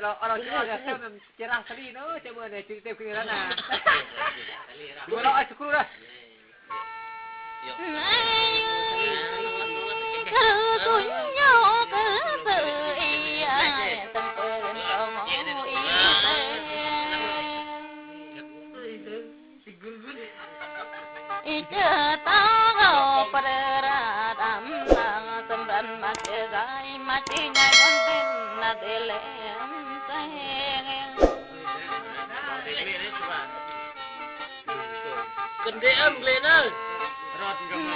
orang cerah sekali no, coba deh cerita kira na. Dua orang cukup dah. Cần để âm lên ơi. Rót gầm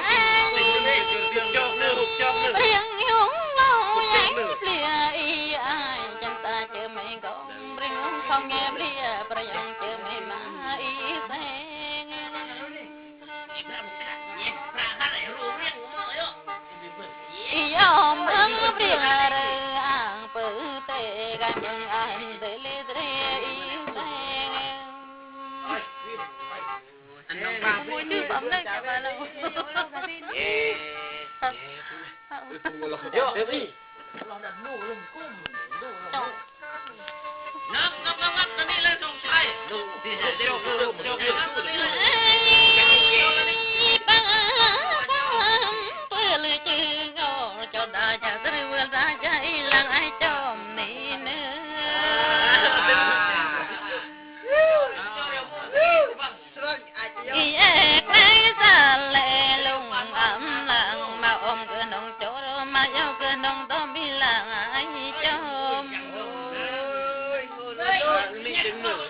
chọc nữa. Riêng nhung lâu nhánh lìa y ai chẳng ta chờ mấy gom riêng không nghe lìa riêng chờ mấy má y sen. Y ôm ưng riêng rơ ang bự tê gan mừng anh tê lê tê y sen. Anh nông bà Mùi chứ bấm lên cả bà lâu. Yo, baby. Ngắp, nó đi lên sông sai. Tôi lừa chứ ngô cho ta chả tới vườn ra chạy làng ai chom nỉ nữa. Ghét lấy xa lệ lùng ấm lặng mà ôm cửa nông chỗ mà giao cửa nông to bị làng ai chom. Đi chừng nữa.